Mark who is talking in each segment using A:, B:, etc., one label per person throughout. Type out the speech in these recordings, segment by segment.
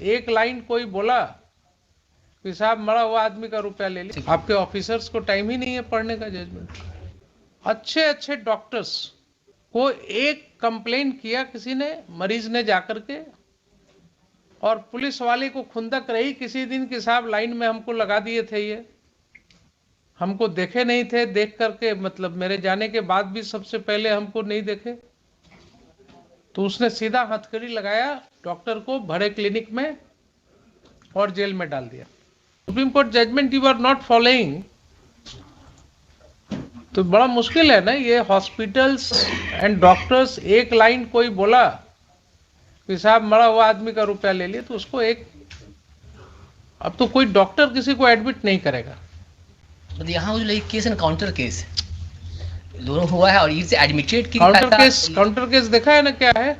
A: एक लाइन कोई बोला कि साहब मरा हुआ आदमी का रुपया ले लिया। आपके ऑफिसर्स को टाइम ही नहीं है पढ़ने का जजमेंट। अच्छे अच्छे डॉक्टर्स को एक कंप्लेंट किया किसी ने, मरीज ने जाकर के, और पुलिस वाले को खुंदक रही किसी दिन कि साहब लाइन में हमको लगा दिए थे, ये हमको देखे नहीं थे, देख करके मतलब मेरे जाने के बाद भी सबसे पहले हमको नहीं देखे। तो उसने सीधा हथकड़ी लगाया डॉक्टर को, भरे क्लिनिक में और जेल में डाल दिया। Supreme court judgment you are not following, तो बड़ा मुश्किल है ना ये। हॉस्पिटल्स एंड डॉक्टर्स, एक लाइन कोई बोला कि साहब मरा हुआ आदमी का रुपया ले लिए, तो उसको एक, अब तो कोई डॉक्टर किसी को एडमिट नहीं करेगा।
B: तो यहाँ जो केस एंड काउंटर केस दोनों हुआ है और इसे एडमिटेड की
A: काउंटर केस देखा है ना क्या है।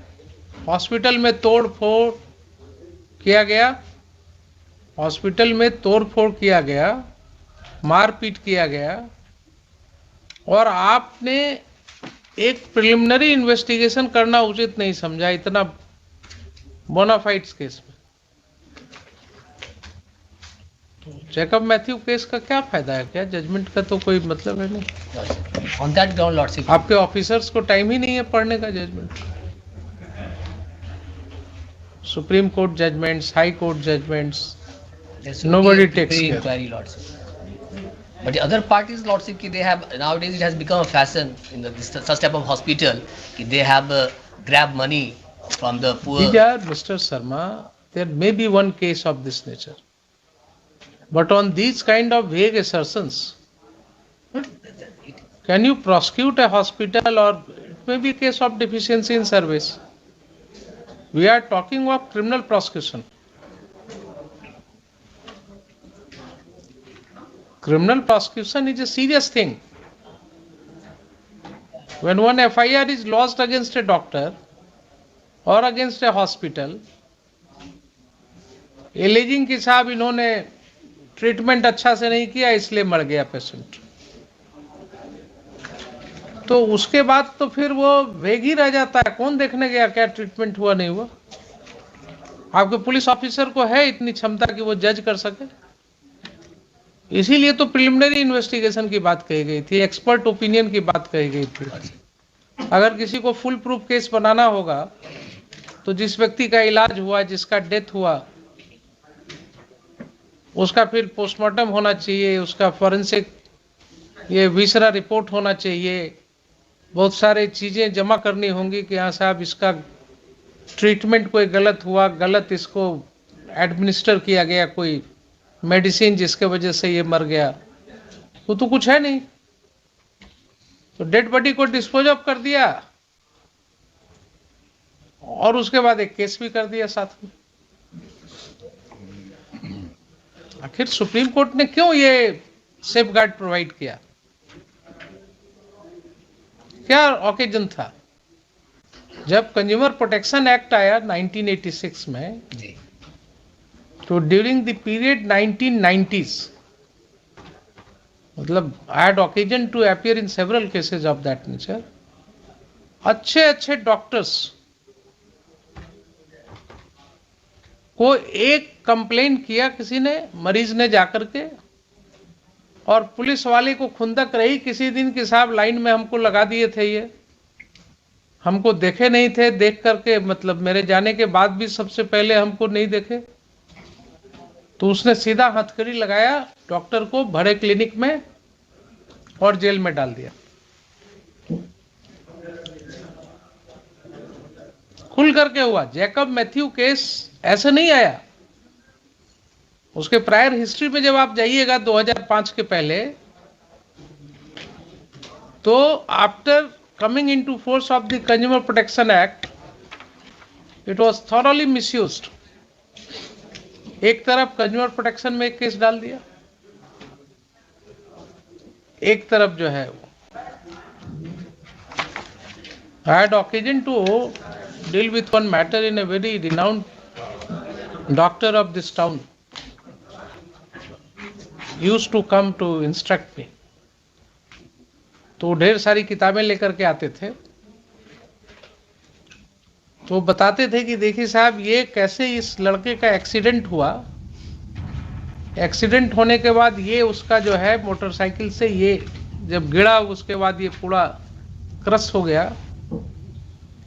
A: हॉस्पिटल में तोड़ फोड़ किया गया, हॉस्पिटल में तोड़ फोड़ किया गया, मारपीट किया गया, और आपने एक प्रिलिमिनरी इन्वेस्टिगेशन करना उचित नहीं समझा इतना बोनाफाइड्स केस में। जैकब मैथ्यू केस का क्या फायदा है? क्या जजमेंट का तो कोई मतलब है नहीं।
B: ऑन दैट ग्राउंड लॉर्डशिप,
A: आपके ऑफिसर्स को टाइम ही नहीं है पढ़ने का judgment. Supreme court judgments, high court judgments, nobody takes care.
B: Inquiry lordship. But the other parties lordship ki they have nowadays, it has become a fashion in this such type of hospital ki they have grab money from the poor.
A: These are, Mr. Sharma, there may be one case of this nature, but on these kind of vague assertions, can you prosecute a hospital? Or it may be a case of deficiency in service. We are talking of criminal prosecution. Criminal prosecution is a serious thing. When one FIR is lodged against a doctor or against a hospital, alleging कि साहब इन्होंने treatment अच्छा से नहीं किया इसलिए मर गया पेशेंट, तो उसके बाद तो फिर वो वेग ही रह जाता है। कौन देखने गया क्या ट्रीटमेंट हुआ नहीं हुआ? आपके पुलिस ऑफिसर को है इतनी क्षमता कि वो जज कर सके? इसीलिए तो प्रिलिमिनरी इन्वेस्टिगेशन की बात कही गई थी, एक्सपर्ट ओपिनियन की बात कही गई थी। अगर किसी को फुल प्रूफ केस बनाना होगा तो जिस व्यक्ति का इलाज हुआ, जिसका डेथ हुआ, उसका फिर पोस्टमार्टम होना चाहिए, उसका फॉरेंसिक ये विसरा रिपोर्ट होना चाहिए, बहुत सारी चीजें जमा करनी होंगी कि हाँ साहब इसका ट्रीटमेंट कोई गलत हुआ, गलत इसको एडमिनिस्टर किया गया कोई मेडिसिन जिसके वजह से ये मर गया, वो तो कुछ है नहीं। तो डेड बॉडी को डिस्पोज ऑफ कर दिया और उसके बाद एक केस भी कर दिया साथ में। आखिर सुप्रीम कोर्ट ने क्यों ये सेफगार्ड प्रोवाइड किया? क्या ओकेजन था? जब कंज्यूमर प्रोटेक्शन एक्ट आया 1986 में, तो ड्यूरिंग द पीरियड 1990s, मतलब I had occasion to appear in several cases of that nature, अच्छे अच्छे डॉक्टर्स को एक कंप्लेंट किया किसी ने, मरीज ने जाकर के, और पुलिस वाले को खुंदक रही किसी दिन कि साहब लाइन में हमको लगा दिए थे, ये हमको देखे नहीं थे, देख करके मतलब मेरे जाने के बाद भी सबसे पहले हमको नहीं देखे। तो उसने सीधा हथकड़ी लगाया डॉक्टर को, भरे क्लिनिक में और जेल में डाल दिया। खुल करके हुआ। जैकब मैथ्यू केस ऐसे नहीं आया। उसके प्रायर हिस्ट्री में जब आप जाइएगा 2005 के पहले, तो after coming into force of the consumer protection act, it was thoroughly misused. एक तरफ कंज्यूमर प्रोटेक्शन में एक केस डाल दिया, एक तरफ जो है I had occasion to deal with one matter in a very renowned doctor of this town. Used to come to instruct me. तो ढेर सारी किताबें लेकर के आते थे तो बताते थे कि देखिए साहब ये कैसे इस लड़के का एक्सीडेंट हुआ, एक्सीडेंट होने के बाद ये उसका जो है मोटरसाइकिल से ये जब गिरा उसके बाद ये पूरा क्रश हो गया।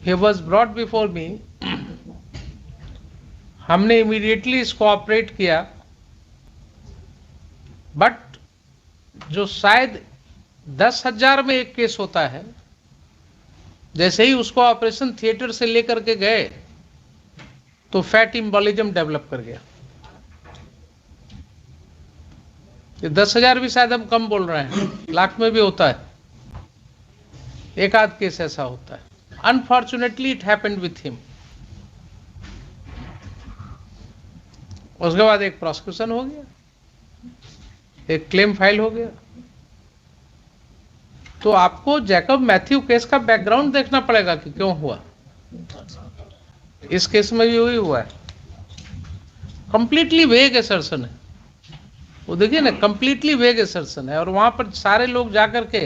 A: He was brought before me, हमने इमीडिएटली इसको ऑपरेट किया, बट जो शायद 10,000 में एक केस होता है, जैसे ही उसको ऑपरेशन थिएटर से लेकर के गए तो फैट इम्बोलिज्म डेवलप कर गया। ये 10,000 भी शायद हम कम बोल रहे हैं, लाख में भी होता है, एक आध केस ऐसा होता है। Unfortunately it happened with him. उसके बाद एक प्रोसिक्यूशन हो गया, एक क्लेम फाइल हो गया। तो आपको जैकब मैथ्यू केस का बैकग्राउंड देखना पड़ेगा कि क्यों हुआ। इस केस में भी वही हुआ है, कंप्लीटली वेग असर्शन है। वो देखिए ना, कंप्लीटली वेग असर्शन है, और वहां पर सारे लोग जाकर के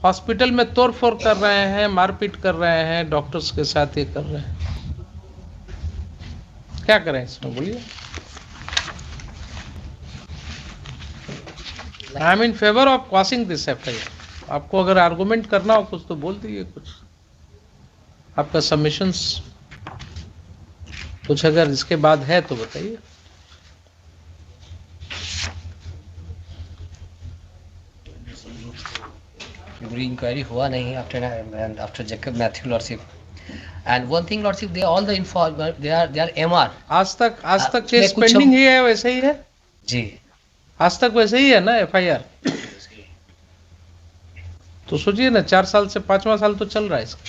A: हॉस्पिटल में तोड़फोड़ कर रहे हैं, मारपीट कर रहे हैं, डॉक्टर्स के साथ ये कर रहे हैं। क्या करें इसमें बोलिए? I am in favour of quashing this FIR. आपको अगर आर्गुमेंट करना हो कुछ तो बोल दीजिए, कुछ आपका सबमिशंस कुछ अगर इसके बाद है तो बताइए।
B: इंक्वायरी हुआ नहीं after Jacob Matthew lordship, and one thing lordship, they all the informer, they are MR।
A: आज तक केस पेंडिंग ही है, वैसे ही है
B: जी,
A: आज तक वैसे ही है ना एफआईआर। तो सोचिए ना, 4 साल से 5वां साल तो चल रहा है इसका।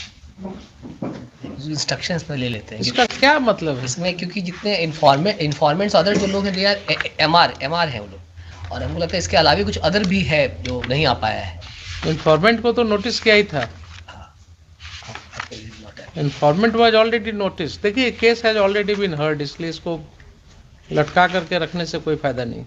B: इंस्ट्रक्शंस में ले लेते हैं
A: इसका क्या मतलब है
B: इसमें, क्योंकि जितने इन्फॉर्मेंट्स अदर जो लोग हैं, दे आर एमआर हैं वो लोग, और हमको लगता है इसके अलावा कुछ अदर भी है जो नहीं आ पाया है।
A: इन्फॉर्मेंट को तो नोटिस किया ही था, इन्फॉर्मेंट वाज ऑलरेडी नोटिस। देखिए case has already been heard, इसलिए इसको लटका करके रखने से कोई फायदा नहीं।